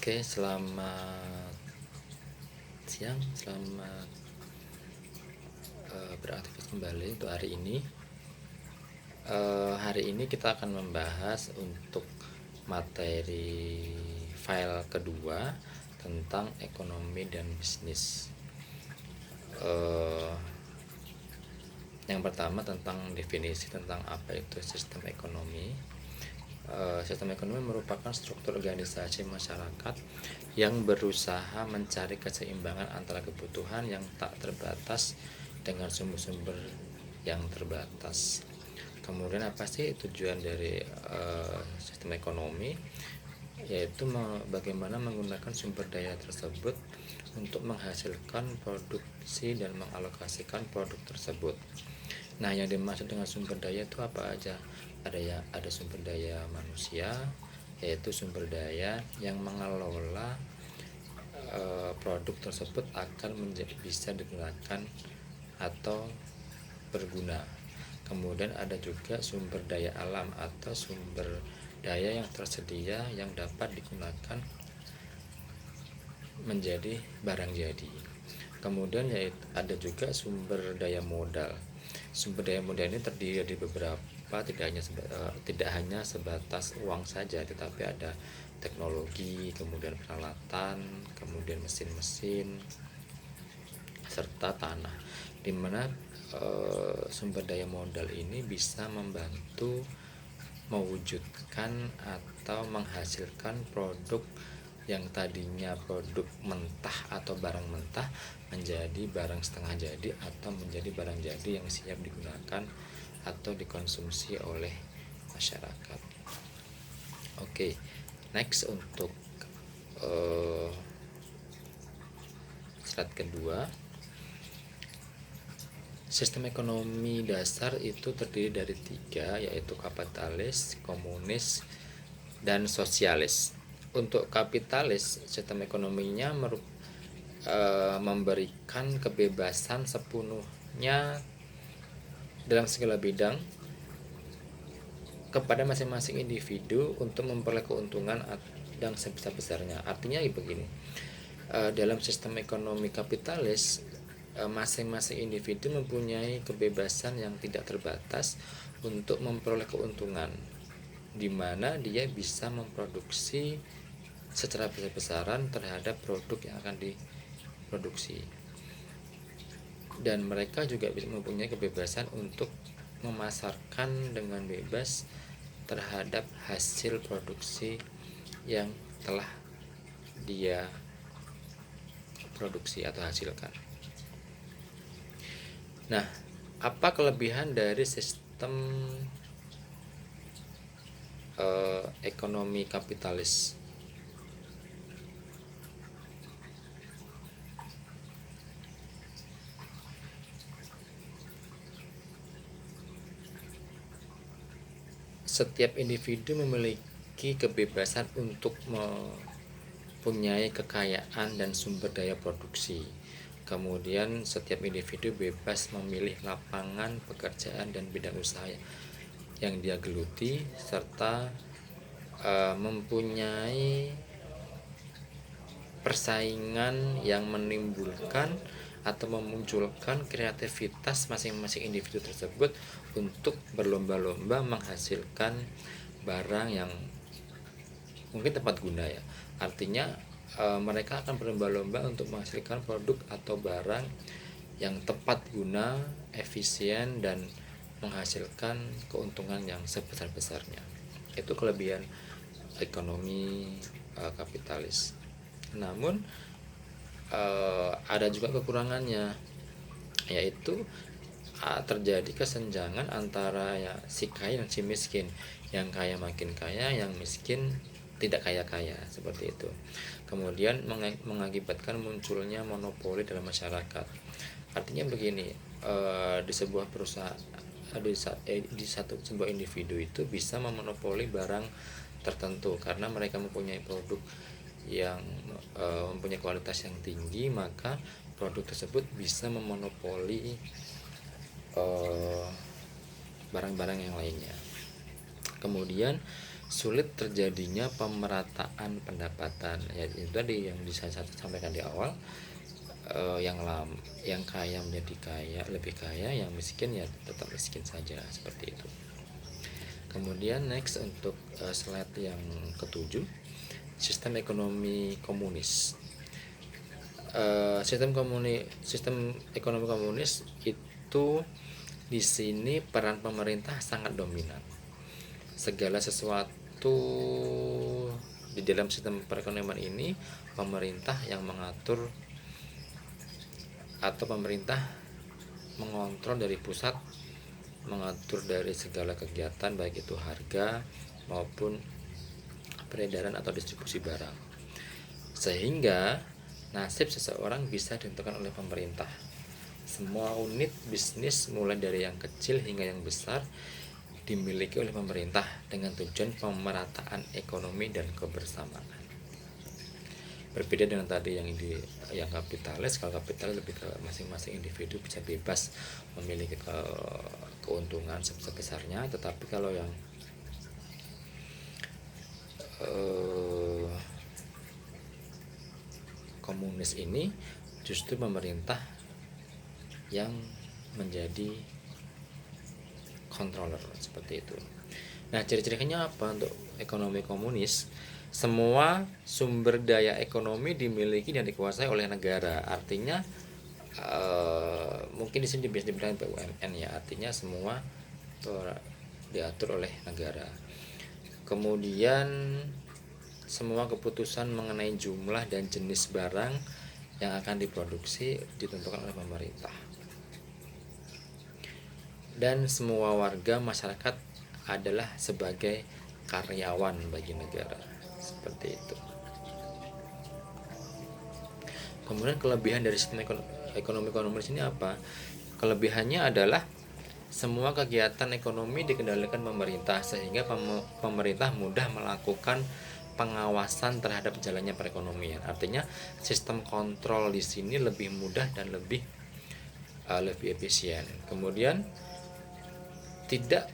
Oke, selamat siang, selamat beraktivitas kembali untuk hari ini. Hari ini kita akan membahas untuk materi file kedua tentang ekonomi dan bisnis. Yang pertama tentang definisi tentang apa itu sistem ekonomi. Sistem ekonomi merupakan struktur organisasi masyarakat yang berusaha mencari keseimbangan antara kebutuhan yang tak terbatas dengan sumber-sumber yang terbatas. Kemudian apa sih tujuan dari sistem ekonomi? Yaitu bagaimana menggunakan sumber daya tersebut untuk menghasilkan produksi dan mengalokasikan produk tersebut. Nah, yang dimaksud dengan sumber daya itu apa aja? Ada sumber daya manusia, yaitu sumber daya yang mengelola produk tersebut akan bisa digunakan atau berguna. Kemudian ada juga sumber daya alam atau sumber daya yang tersedia yang dapat digunakan menjadi barang jadi. Kemudian yaitu ada juga sumber daya modal. Sumber daya modal ini terdiri dari beberapa, tidak hanya sebatas uang saja, tetapi ada teknologi, kemudian peralatan, kemudian mesin-mesin, serta tanah, dimana sumber daya modal ini bisa membantu mewujudkan atau menghasilkan produk yang tadinya produk mentah atau barang mentah menjadi barang setengah jadi atau menjadi barang jadi yang siap digunakan atau dikonsumsi oleh masyarakat. Oke, next untuk slide kedua. Sistem ekonomi dasar itu terdiri dari 3, yaitu kapitalis, komunis, dan sosialis. Untuk kapitalis, sistem ekonominya memberikan kebebasan sepenuhnya dalam segala bidang kepada masing-masing individu untuk memperoleh keuntungan yang sebesar-besarnya. Artinya begini, dalam sistem ekonomi kapitalis, masing-masing individu mempunyai kebebasan yang tidak terbatas untuk memperoleh keuntungan, di mana dia bisa memproduksi secara besar-besaran terhadap produk yang akan diproduksi, dan mereka juga bisa mempunyai kebebasan untuk memasarkan dengan bebas terhadap hasil produksi yang telah dia produksi atau hasilkan. Nah, apa kelebihan dari sistem ekonomi kapitalis? Setiap individu memiliki kebebasan untuk mempunyai kekayaan dan sumber daya produksi. Kemudian setiap individu bebas memilih lapangan pekerjaan dan bidang usaha yang dia geluti, serta mempunyai persaingan yang menimbulkan atau memunculkan kreativitas masing-masing individu tersebut untuk berlomba-lomba menghasilkan barang yang mungkin tepat guna ya. Artinya mereka akan berlomba-lomba untuk menghasilkan produk atau barang yang tepat guna, efisien, dan menghasilkan keuntungan yang sebesar-besarnya. Itu kelebihan ekonomi kapitalis. Namun ada juga kekurangannya, yaitu terjadi kesenjangan antara si kaya dan si miskin. Yang kaya makin kaya, yang miskin tidak kaya-kaya, seperti itu. Kemudian mengakibatkan munculnya monopoli dalam masyarakat. Artinya begini, di sebuah perusahaan, di sebuah individu itu bisa memonopoli barang tertentu karena mereka mempunyai produk yang mempunyai kualitas yang tinggi, maka produk tersebut bisa memonopoli barang-barang yang lainnya. Kemudian sulit terjadinya pemerataan pendapatan. Ya itu tadi yang saya sampaikan di awal, yang kaya menjadi kaya, lebih kaya, yang miskin ya tetap miskin saja, seperti itu. Kemudian next untuk slide yang ketujuh, sistem ekonomi komunis. Sistem ekonomi komunis itu di sini peran pemerintah sangat dominan. Segala sesuatu di dalam sistem perekonomian ini pemerintah yang mengatur, atau pemerintah mengontrol dari pusat, mengatur dari segala kegiatan baik itu harga maupun peredaran atau distribusi barang, sehingga nasib seseorang bisa ditentukan oleh pemerintah. Semua unit bisnis mulai dari yang kecil hingga yang besar dimiliki oleh pemerintah dengan tujuan pemerataan ekonomi dan kebersamaan. Berbeda dengan tadi yang kapitalis. Kalau kapitalis lebih ke masing-masing individu bisa bebas memiliki keuntungan sebesar-besarnya, tetapi kalau yang komunis ini justru pemerintah yang menjadi controller, seperti itu. Nah, ciri-cirinya apa untuk ekonomi komunis? Semua sumber daya ekonomi dimiliki dan dikuasai oleh negara. Artinya mungkin di sini bisa dibilang BUMN ya, artinya semua diatur oleh negara. Kemudian semua keputusan mengenai jumlah dan jenis barang yang akan diproduksi ditentukan oleh pemerintah. Dan semua warga masyarakat adalah sebagai karyawan bagi negara, seperti itu. Kemudian kelebihan dari sistem ekonomi komunis ini apa? Kelebihannya adalah semua kegiatan ekonomi dikendalikan pemerintah, sehingga pemerintah mudah melakukan pengawasan terhadap jalannya perekonomian. Artinya sistem kontrol di sini lebih mudah dan lebih efisien. Kemudian tidak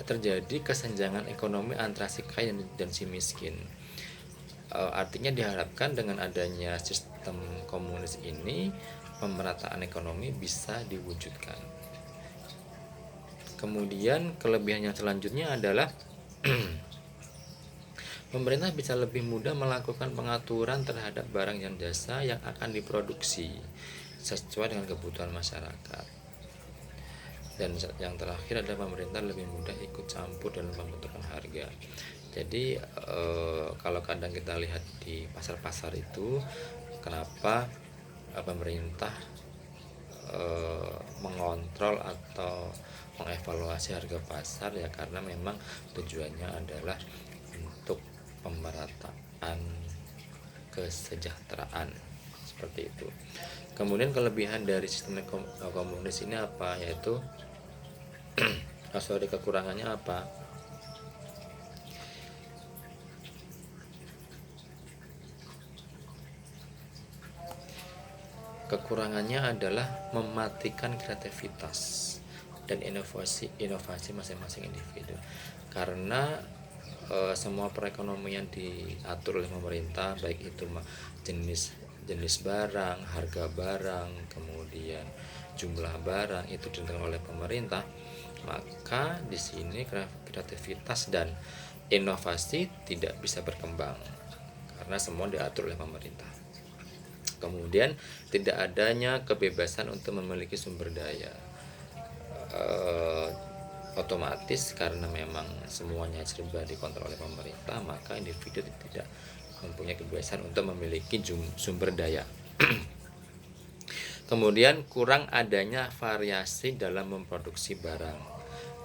terjadi kesenjangan ekonomi antara si kaya dan si miskin. Artinya diharapkan dengan adanya sistem komunis ini pemerataan ekonomi bisa diwujudkan. Kemudian kelebihan yang selanjutnya adalah pemerintah bisa lebih mudah melakukan pengaturan terhadap barang dan jasa yang akan diproduksi sesuai dengan kebutuhan masyarakat. Dan yang terakhir adalah pemerintah lebih mudah ikut campur dalam pembentukan harga. Jadi kalau kadang kita lihat di pasar-pasar itu, kenapa pemerintah mengontrol atau mengevaluasi harga pasar, ya karena memang tujuannya adalah untuk pemerataan kesejahteraan, seperti itu. Kemudian kelebihan dari sistem komunis ini apa? Yaitu kekurangannya apa? Kekurangannya adalah mematikan kreativitas dan inovasi masing-masing individu, karena semua perekonomian diatur oleh pemerintah, baik itu jenis barang, harga barang, kemudian jumlah barang itu ditentukan oleh pemerintah. Maka di sini kreativitas dan inovasi tidak bisa berkembang karena semua diatur oleh pemerintah. Kemudian tidak adanya kebebasan untuk memiliki sumber daya. Otomatis karena memang semuanya serba dikontrol oleh pemerintah, maka individu tidak mempunyai kebebasan untuk memiliki sumber daya. Kemudian kurang adanya variasi dalam memproduksi barang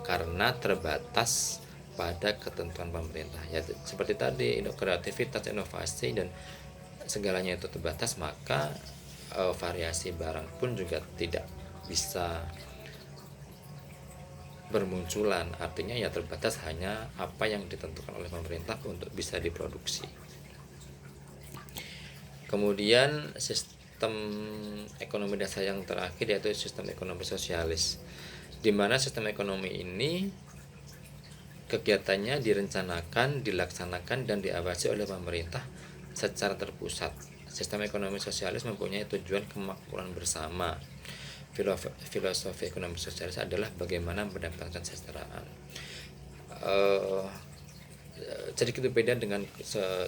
karena terbatas pada ketentuan pemerintah. Ya seperti tadi, kreativitas, inovasi dan segalanya itu terbatas, maka variasi barang pun juga tidak bisa bermunculan. Artinya ya terbatas hanya apa yang ditentukan oleh pemerintah untuk bisa diproduksi. Kemudian sistem ekonomi dasar yang terakhir yaitu sistem ekonomi sosialis, di mana sistem ekonomi ini kegiatannya direncanakan, dilaksanakan, dan diawasi oleh pemerintah secara terpusat. Sistem ekonomi sosialis mempunyai tujuan kemakmuran bersama. Filosofi ekonomi sosialis adalah bagaimana mendapatkan kesejahteraan. Sedikit berbeda dengan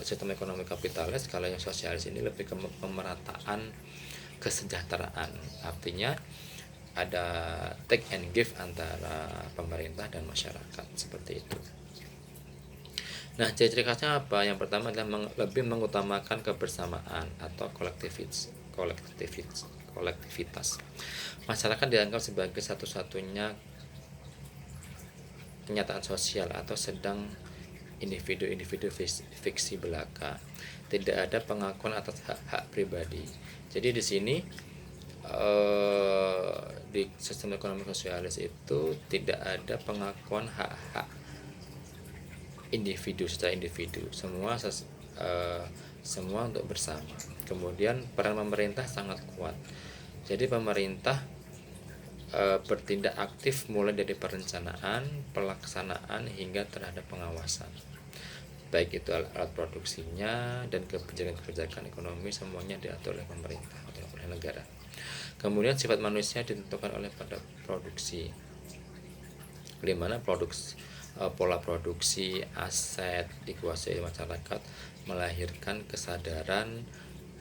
sistem ekonomi kapitalis. Kalau yang sosialis ini lebih ke pemerataan kesejahteraan. Artinya ada take and give antara pemerintah dan masyarakat, seperti itu. Nah, ciri khasnya apa? Yang pertama adalah lebih mengutamakan kebersamaan atau kolektivitas. Masyarakat dianggap sebagai satu-satunya kenyataan sosial atau sedang individu-individu fiksi belaka. Tidak ada pengakuan atas hak-hak pribadi. Jadi di sini di sistem ekonomi sosialis itu tidak ada pengakuan hak-hak individu secara individu, semua untuk bersama. Kemudian peran pemerintah sangat kuat. Jadi pemerintah bertindak aktif mulai dari perencanaan, pelaksanaan hingga terhadap pengawasan. Baik itu alat produksinya dan kebijakan-kebijakan ekonomi, semuanya diatur oleh pemerintah atau oleh negara. Kemudian sifat manusia ditentukan oleh pada produksi, di mana pola produksi aset dikuasai masyarakat, melahirkan kesadaran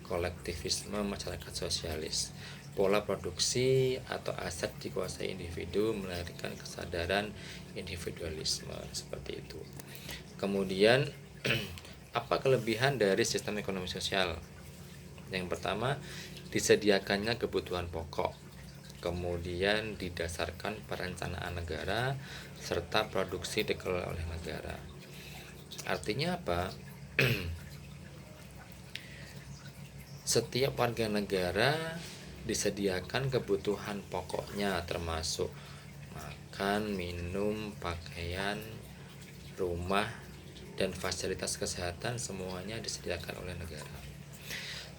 kolektivisme masyarakat sosialis. Pola produksi atau aset dikuasai individu, melahirkan kesadaran individualisme, seperti itu. Kemudian apa kelebihan dari sistem ekonomi sosial? Yang pertama, disediakannya kebutuhan pokok, kemudian didasarkan perencanaan negara, serta produksi dikelola oleh negara. Artinya apa? Setiap warga negara disediakan kebutuhan pokoknya, termasuk makan, minum, pakaian, rumah, dan fasilitas kesehatan, semuanya disediakan oleh negara.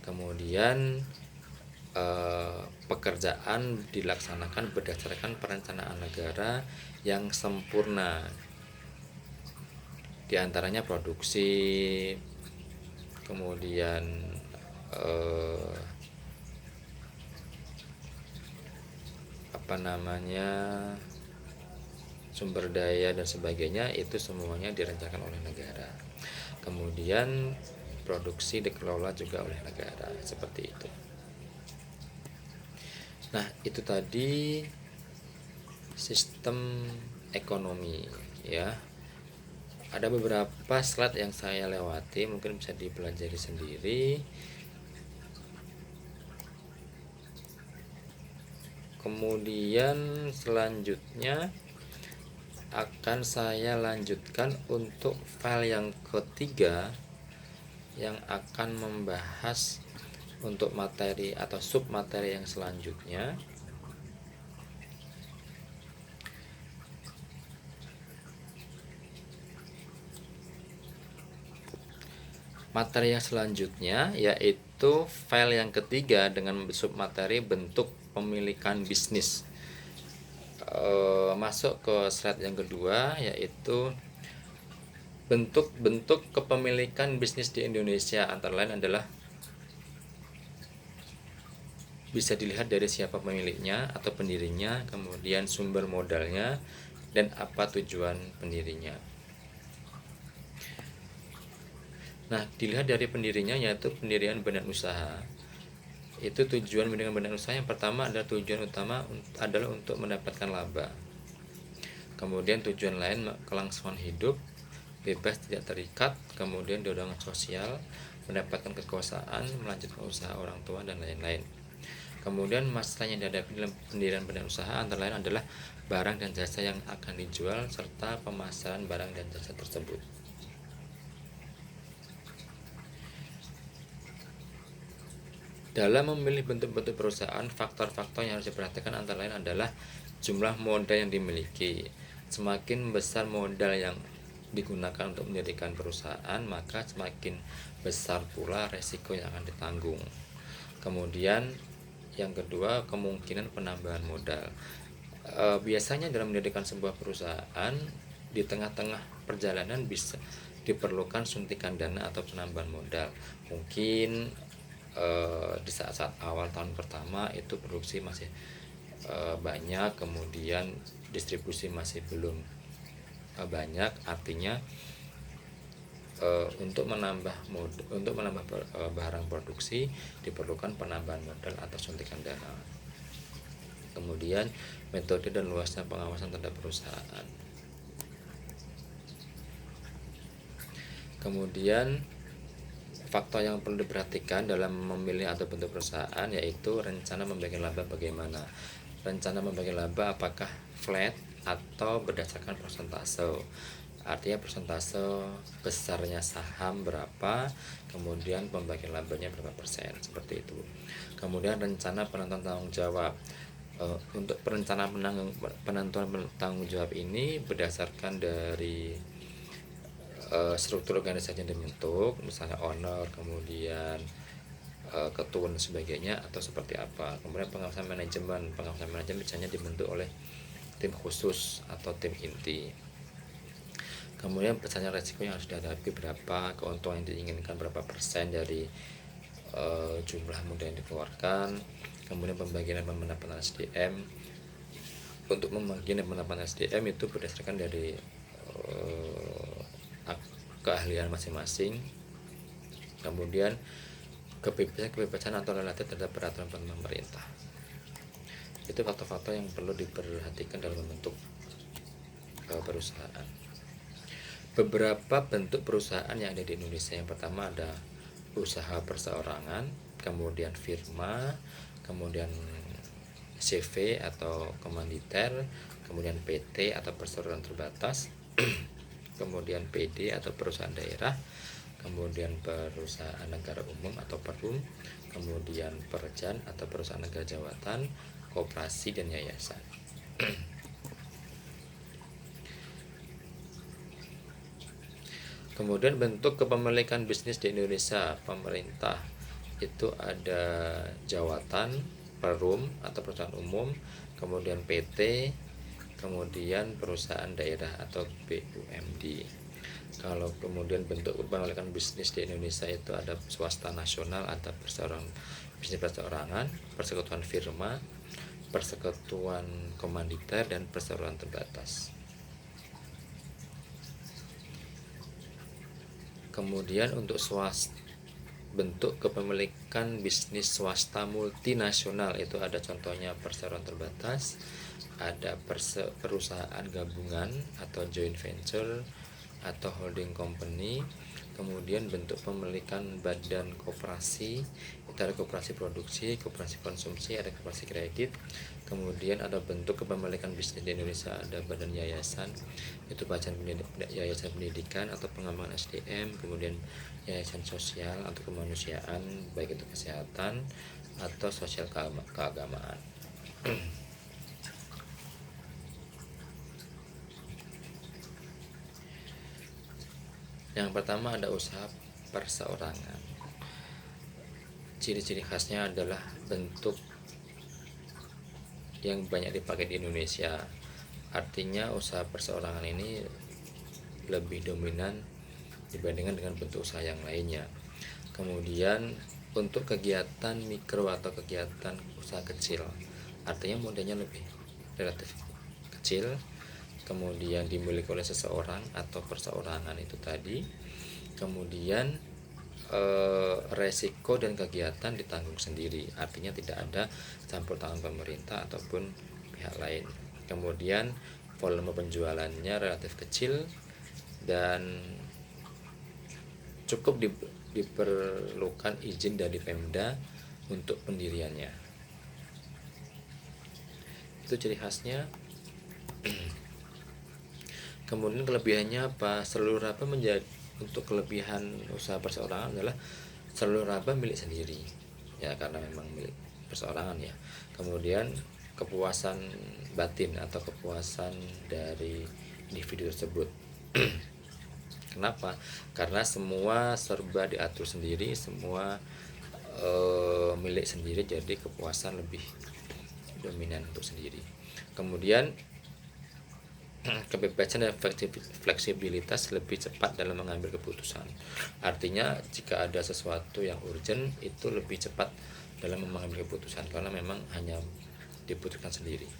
Kemudian pekerjaan dilaksanakan berdasarkan perencanaan negara yang sempurna, di antaranya produksi, kemudian sumber daya dan sebagainya, itu semuanya direncanakan oleh negara. Kemudian produksi dikelola juga oleh negara, seperti itu. Nah, itu tadi sistem ekonomi, ya. Ada beberapa slide yang saya lewati, mungkin bisa dipelajari sendiri. Kemudian selanjutnya akan saya lanjutkan untuk file yang ketiga, yang akan membahas untuk materi atau submateri yang selanjutnya. Materi yang selanjutnya yaitu file yang ketiga dengan submateri bentuk pemilikan bisnis. Masuk ke slide yang kedua, yaitu bentuk-bentuk kepemilikan bisnis di Indonesia. Antara lain adalah bisa dilihat dari siapa pemiliknya atau pendirinya, kemudian sumber modalnya, dan apa tujuan pendirinya. Nah, dilihat dari pendirinya, yaitu pendirian badan usaha. Itu tujuan mendirikan badan usaha yang pertama adalah tujuan utama adalah untuk mendapatkan laba. Kemudian tujuan lain kelangsungan hidup, bebas tidak terikat, kemudian dorongan sosial, mendapatkan kekuasaan, melanjutkan usaha orang tua, dan lain-lain. Kemudian masalah yang dihadapi dalam pendirian badan usaha antara lain adalah barang dan jasa yang akan dijual serta pemasaran barang dan jasa tersebut. Dalam memilih bentuk-bentuk perusahaan, faktor-faktor yang harus diperhatikan antara lain adalah jumlah modal yang dimiliki. Semakin besar modal yang digunakan untuk mendirikan perusahaan, maka semakin besar pula resiko yang akan ditanggung. Kemudian yang kedua, kemungkinan penambahan modal. Biasanya dalam mendirikan sebuah perusahaan di tengah-tengah perjalanan bisa diperlukan suntikan dana atau penambahan modal. Mungkin di saat-saat awal tahun pertama itu produksi masih banyak, kemudian distribusi masih belum banyak, artinya untuk menambah barang produksi diperlukan penambahan modal atau suntikan dana. Kemudian metode dan luasnya pengawasan terhadap perusahaan. Kemudian faktor yang perlu diperhatikan dalam memilih atau bentuk perusahaan yaitu rencana membagi laba bagaimana. Rencana membagi laba apakah flat atau berdasarkan persentase. Artinya persentase besarnya saham berapa, kemudian pembagian labanya berapa persen, seperti itu. Kemudian rencana penentuan tanggung jawab. Untuk perencanaan penentuan tanggung jawab ini berdasarkan dari struktur organisasi yang dibentuk, misalnya owner, kemudian ketua dan sebagainya, atau seperti apa. Kemudian pengawasan manajemen misalnya dibentuk oleh tim khusus atau tim inti. Kemudian pesannya resiko yang harus dihadapi berapa, keuntungan yang diinginkan berapa persen dari jumlah modal yang dikeluarkan. Kemudian pembagian pendapatan SDM. Untuk pembagian pendapatan SDM itu berdasarkan dari keahlian masing-masing. Kemudian kebebasan atau relatif terhadap peraturan pemerintah. Itu faktor-faktor yang perlu diperhatikan dalam membentuk perusahaan. Beberapa bentuk perusahaan yang ada di Indonesia, yang pertama ada usaha perseorangan, kemudian firma, kemudian CV atau komanditer, kemudian PT atau perseroan terbatas, kemudian PD atau perusahaan daerah, kemudian perusahaan negara umum atau perum, kemudian perjan atau perusahaan negara jawatan, koperasi dan yayasan. Kemudian bentuk kepemilikan bisnis di Indonesia, pemerintah itu ada jawatan, perum atau perusahaan umum, kemudian PT, kemudian perusahaan daerah atau BUMD. Kalau kemudian bentuk kepemilikan bisnis di Indonesia itu ada swasta nasional, ada bisnis perseorangan, persekutuan firma, persekutuan komanditer, dan perseroan terbatas. Kemudian untuk bentuk kepemilikan bisnis swasta multinasional itu ada contohnya perseroan terbatas, ada perusahaan gabungan atau joint venture atau holding company. Kemudian bentuk pemilikan badan koperasi itu ada koperasi produksi, koperasi konsumsi, ada koperasi kredit. Kemudian ada bentuk kepemilikan bisnis di Indonesia, ada badan yayasan, itu yayasan pendidikan atau pengembangan SDM, kemudian yayasan sosial atau kemanusiaan, baik itu kesehatan atau sosial keagamaan. Yang pertama ada usaha perseorangan. Ciri-ciri khasnya adalah bentuk yang banyak dipakai di Indonesia. Artinya usaha perseorangan ini lebih dominan dibandingkan dengan bentuk usaha yang lainnya. Kemudian untuk kegiatan mikro atau kegiatan usaha kecil, artinya modalnya lebih relatif kecil, kemudian dimiliki oleh seseorang atau perseorangan itu tadi. Kemudian resiko dan kegiatan ditanggung sendiri, artinya tidak ada campur tangan pemerintah ataupun pihak lain. Kemudian volume penjualannya relatif kecil dan cukup diperlukan izin dari Pemda untuk pendiriannya. Itu ciri khasnya. Kemudian kelebihannya apa? Seluruh laba untuk kelebihan usaha perseorangan adalah seluruh laba milik sendiri, ya, karena memang milik perseorangan ya. Kemudian kepuasan batin atau kepuasan dari individu tersebut. Kenapa? Karena semua serba diatur sendiri, semua milik sendiri, jadi kepuasan lebih dominan untuk sendiri. Kemudian kebebasan dan fleksibilitas lebih cepat dalam mengambil keputusan. Artinya jika ada sesuatu yang urgent itu lebih cepat dalam mengambil keputusan karena memang hanya dibutuhkan sendiri.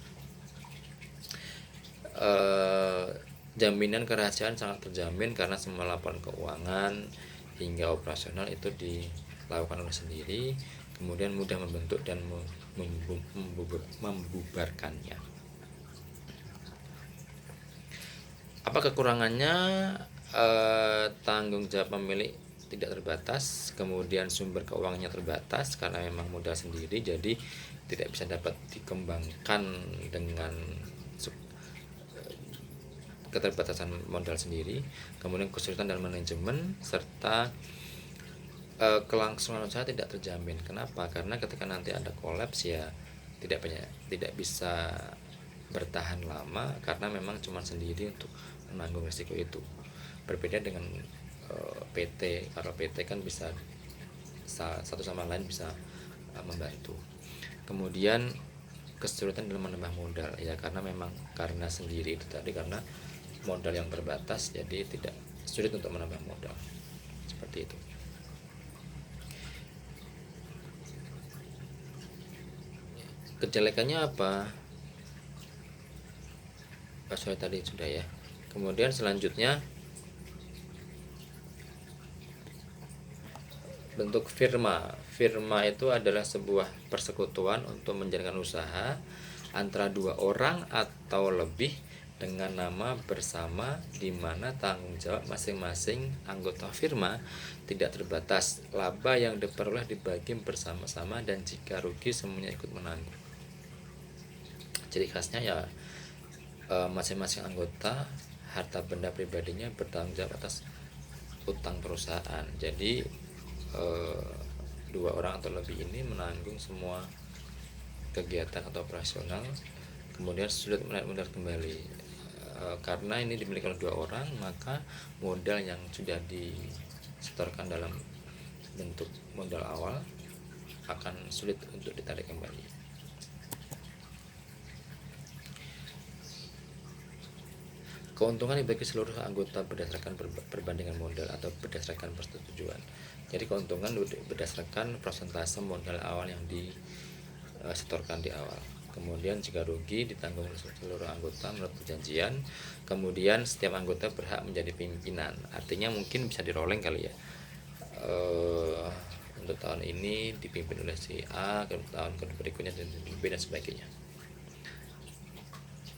Jaminan kerahasiaan sangat terjamin karena semua laporan keuangan hingga operasional itu dilakukan oleh sendiri, kemudian mudah membentuk dan membubarkannya. Apa kekurangannya? Tanggung jawab pemilik tidak terbatas, kemudian sumber keuangannya terbatas karena memang modal sendiri, jadi tidak bisa dapat dikembangkan dengan keterbatasan modal sendiri. Kemudian kesulitan dalam manajemen serta kelangsungan usaha tidak terjamin. Kenapa? Karena ketika nanti ada kolaps ya tidak bisa bertahan lama karena memang cuma sendiri untuk menanggung risiko itu. Berbeda dengan PT. Kalau PT kan bisa satu sama lain bisa membantu. Kemudian kesulitan dalam menambah modal ya karena sendiri itu tadi, karena modal yang terbatas jadi tidak sulit untuk menambah modal seperti itu. Kejelekannya apa? Sorry tadi sudah ya. Kemudian selanjutnya bentuk firma. Firma itu adalah sebuah persekutuan untuk menjalankan usaha antara dua orang atau lebih dengan nama bersama, di mana tanggung jawab masing-masing anggota firma tidak terbatas. Laba yang diperoleh dibagi bersama-sama dan jika rugi semuanya ikut menanggung. Ciri khasnya ya masing-masing anggota harta benda pribadinya bertanggung jawab atas utang perusahaan. Jadi dua orang atau lebih ini menanggung semua kegiatan atau operasional, kemudian sulit menarik modal kembali. Karena ini dimiliki oleh dua orang, maka modal yang sudah disetorkan dalam bentuk modal awal akan sulit untuk ditarik kembali. Keuntungan dibagi seluruh anggota berdasarkan perbandingan modal atau berdasarkan persetujuan. Jadi keuntungan berdasarkan persentase modal awal yang disetorkan di awal. Kemudian jika rugi ditanggung oleh seluruh anggota menurut perjanjian. Kemudian setiap anggota berhak menjadi pimpinan. Artinya mungkin bisa dirolling kali ya. Untuk tahun ini dipimpin oleh si A, tahun berikutnya dan B dan sebagainya.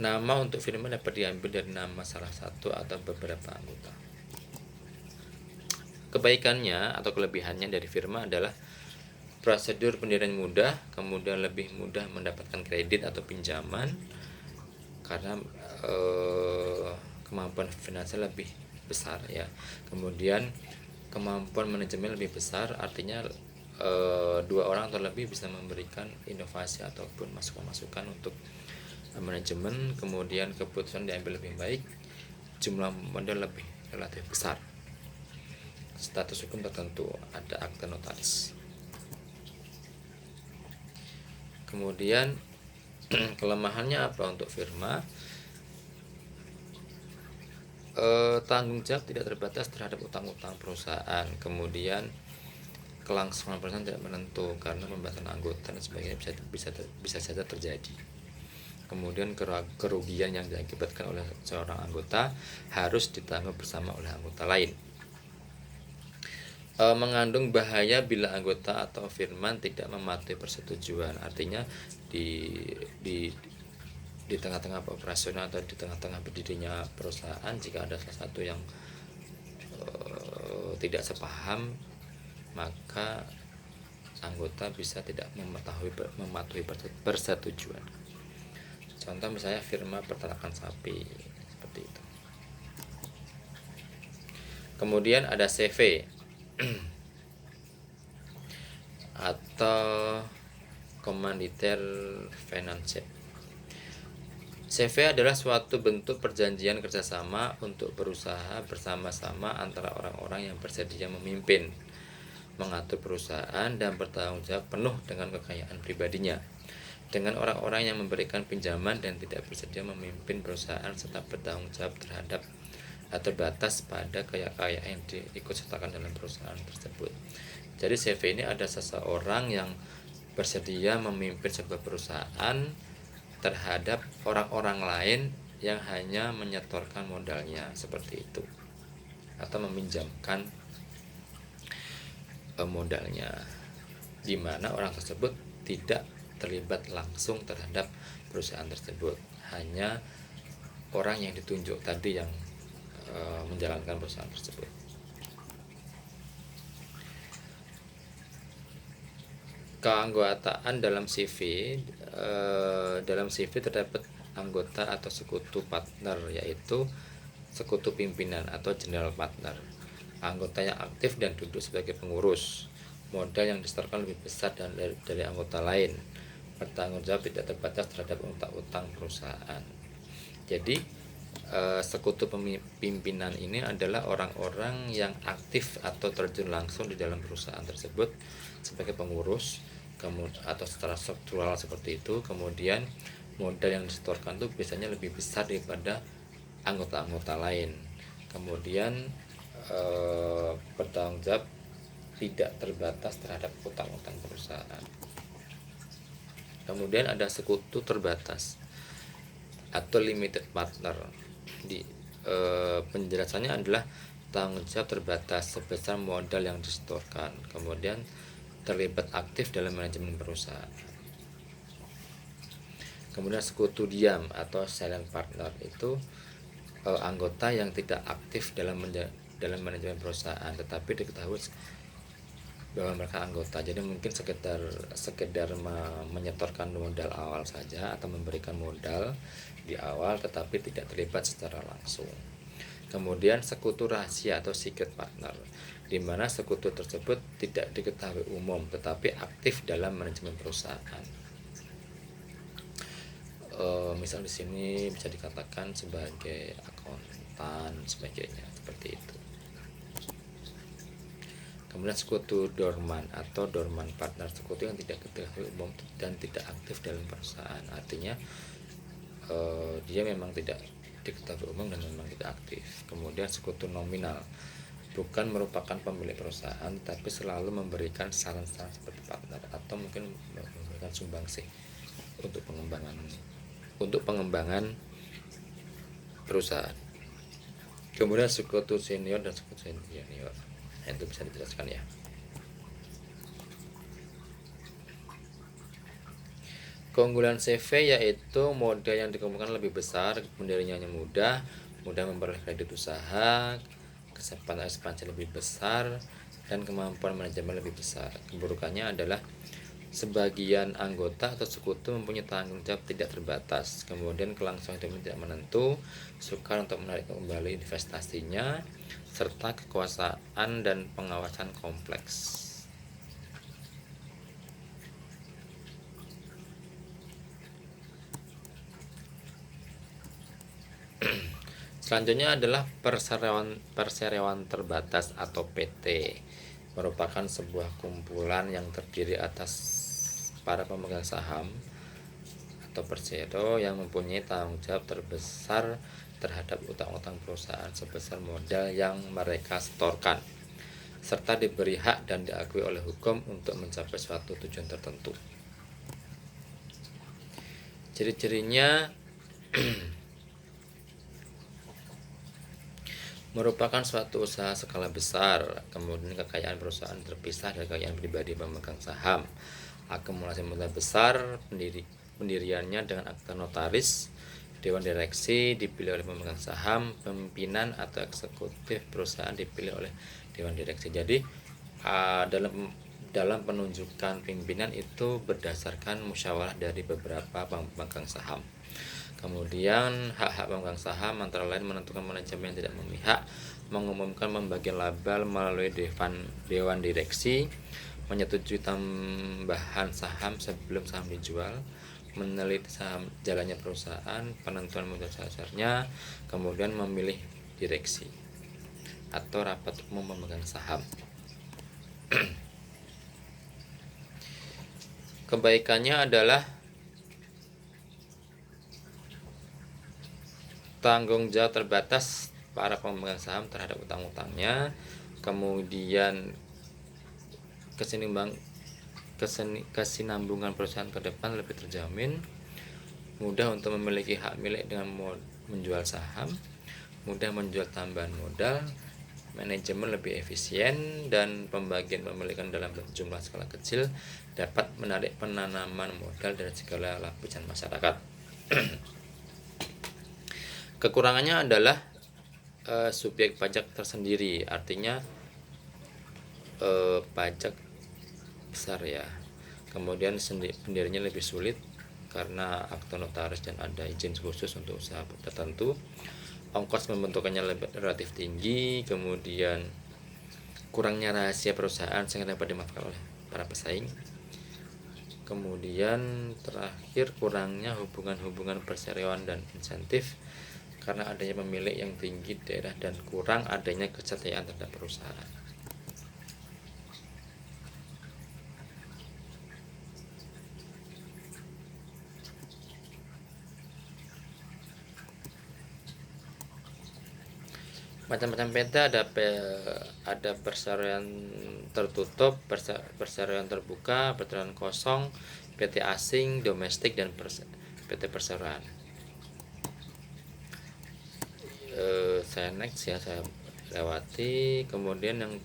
Nama untuk firma dapat diambil dari nama salah satu atau beberapa anggota. Kebaikannya atau kelebihannya dari firma adalah prosedur pendirian mudah, kemudian lebih mudah mendapatkan kredit atau pinjaman karena kemampuan finansial lebih besar ya. Kemudian kemampuan manajemen lebih besar, artinya dua orang atau lebih bisa memberikan inovasi ataupun masukan-masukan untuk manajemen. Kemudian keputusan diambil lebih baik, jumlah modal lebih relatif besar, status hukum tertentu, ada akta notaris. Kemudian kelemahannya apa untuk firma? Tanggung jawab tidak terbatas terhadap utang-utang perusahaan. Kemudian kelangsungan perusahaan tidak menentu karena pembahasan anggota dan sebagainya bisa saja terjadi. Kemudian kerugian yang diakibatkan oleh seorang anggota harus ditanggung bersama oleh anggota lain. Mengandung bahaya bila anggota atau firman tidak mematuhi persetujuan. Artinya di tengah-tengah operasional atau di tengah-tengah berdirinya perusahaan, jika ada salah satu yang tidak sepaham, maka anggota bisa tidak mematuhi persetujuan. Contoh misalnya firma peternakan sapi seperti itu. Kemudian ada CV atau Commanditaire Financier. CV adalah suatu bentuk perjanjian kerjasama untuk berusaha bersama-sama antara orang-orang yang bersedia memimpin, mengatur perusahaan dan bertanggung jawab penuh dengan kekayaan pribadinya. dengan orang-orang yang memberikan pinjaman dan tidak bersedia memimpin perusahaan serta bertanggung jawab terhadap atau batas pada kekayaan yang diikutsertakan dalam perusahaan tersebut. Jadi CV ini ada seseorang yang bersedia memimpin sebuah perusahaan terhadap orang-orang lain yang hanya menyetorkan modalnya seperti itu, atau meminjamkan modalnya, di mana orang tersebut tidak terlibat langsung terhadap perusahaan tersebut, hanya orang yang ditunjuk tadi yang menjalankan perusahaan tersebut. Keanggotaan dalam CV, terdapat anggota atau sekutu partner, yaitu sekutu pimpinan atau general partner. Anggota yang aktif dan duduk sebagai pengurus. Modal yang disetorkan lebih besar dari anggota lain. Bertanggung jawab tidak terbatas terhadap utang perusahaan. Jadi sekutu pimpinan ini adalah orang-orang yang aktif atau terjun langsung di dalam perusahaan tersebut sebagai pengurus atau secara struktural seperti itu. Kemudian modal yang disetorkan itu biasanya lebih besar daripada anggota-anggota lain. Kemudian bertanggung jawab tidak terbatas terhadap utang-utang perusahaan. Kemudian ada sekutu terbatas atau limited partner. Penjelasannya adalah tanggung jawab terbatas sebesar modal yang disetorkan, kemudian terlibat aktif dalam manajemen perusahaan. Kemudian sekutu diam atau silent partner itu anggota yang tidak aktif dalam manajemen perusahaan, tetapi diketahui bahwa mereka anggota. Jadi mungkin sekedar menyetorkan modal awal saja atau memberikan modal di awal, tetapi tidak terlibat secara langsung. Kemudian sekutu rahasia atau secret partner, di mana sekutu tersebut tidak diketahui umum tetapi aktif dalam manajemen perusahaan. Misal di sini bisa dikatakan sebagai akuntan sebagainya, seperti itu. Kemudian sekutu dorman atau dorman partner, sekutu yang tidak diketahui umum dan tidak aktif dalam perusahaan. Artinya dia memang tidak diketahui umum dan memang tidak aktif. Kemudian sekutu nominal, bukan merupakan pemilik perusahaan tapi selalu memberikan saran-saran seperti partner atau mungkin memberikan sumbangsih untuk pengembangan perusahaan. Kemudian sekutu senior dan sekutu senior, itu bisa dijelaskan ya. Keunggulan CV yaitu modal yang dikumpulkan lebih besar, pendiriannya mudah memperoleh kredit usaha, kesempatan ekspansi lebih besar, dan kemampuan manajemen lebih besar. Keburukannya adalah sebagian anggota atau sekutu mempunyai tanggung jawab tidak terbatas, kemudian kelangsungan hidupnya tidak menentu, sukar untuk menarik kembali investasinya, serta kekuasaan dan pengawasan kompleks. Selanjutnya adalah perseroan terbatas atau PT, merupakan sebuah kumpulan yang terdiri atas para pemegang saham atau persero yang mempunyai tanggung jawab terbesar terhadap utang-utang perusahaan sebesar modal yang mereka setorkan, serta diberi hak dan diakui oleh hukum untuk mencapai suatu tujuan tertentu. Ciri-cirinya merupakan suatu usaha skala besar, kemudian kekayaan perusahaan terpisah dari kekayaan pribadi pemegang saham, akumulasi modal besar, pendiriannya dengan akta notaris, dewan direksi dipilih oleh pemegang saham, pimpinan atau eksekutif perusahaan dipilih oleh dewan direksi. Jadi dalam penunjukan pimpinan itu berdasarkan musyawarah dari beberapa pemegang saham. Kemudian hak-hak pemegang saham antara lain menentukan manajemen yang tidak memihak, mengumumkan pembagian laba melalui dewan direksi, menyetujui tambahan saham sebelum saham dijual, meneliti saham jalannya perusahaan, penentuan modal dasarnya, kemudian memilih direksi atau rapat umum pemegang saham. Kebaikannya adalah tanggung jawab terbatas para pemegang saham terhadap utang-utangnya, kemudian kesinambungan perusahaan ke depan lebih terjamin, mudah untuk memiliki hak milik dengan menjual saham, mudah menjual tambahan modal, manajemen lebih efisien, dan pembagian pemilikan dalam jumlah skala kecil dapat menarik penanaman modal dari segala lapisan masyarakat. Kekurangannya adalah subjek pajak tersendiri, artinya pajak besar ya. Kemudian pendiriannya lebih sulit karena akte notaris dan ada izin khusus untuk usaha tertentu. Ongkos pembentukannya relatif tinggi, kemudian kurangnya rahasia perusahaan sehingga dapat dimanfaatkan oleh para pesaing. Kemudian terakhir, kurangnya hubungan perseroan dan insentif karena adanya pemilik yang tinggi daerah dan kurang adanya kesetiaan terhadap perusahaan. Macam-macam PT ada perseroan tertutup, perseroan terbuka, perseroan kosong, PT asing, domestik, dan PT perseroan. Saya next ya, saya lewati. Kemudian yang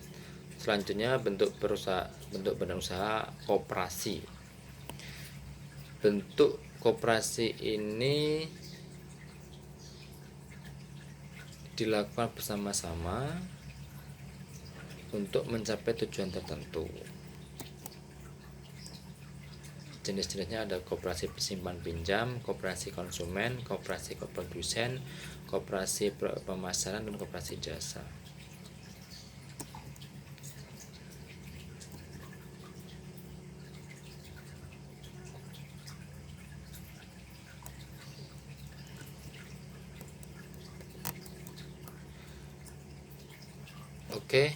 selanjutnya bentuk badan usaha koperasi. Bentuk koperasi ini dilakukan bersama-sama untuk mencapai tujuan tertentu. Jenis-jenisnya ada koperasi simpan pinjam, koperasi konsumen, koperasi produsen, koperasi pemasaran, dan koperasi jasa. Oke.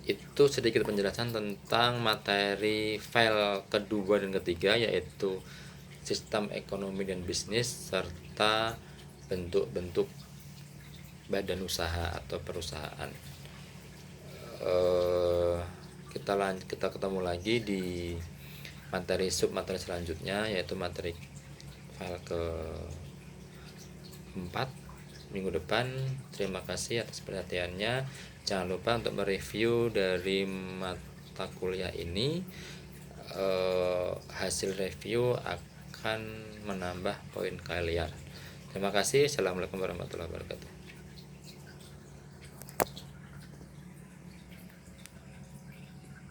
Itu sedikit penjelasan tentang materi file kedua dan ketiga, yaitu sistem ekonomi dan bisnis serta bentuk-bentuk badan usaha atau perusahaan. Kita ketemu lagi di materi selanjutnya, yaitu materi file ke-4 minggu depan. Terima kasih atas perhatiannya. Jangan lupa untuk mereview dari mata kuliah ini. Hasil review akan menambah poin kalian. Terima kasih. Assalamualaikum warahmatullahi wabarakatuh.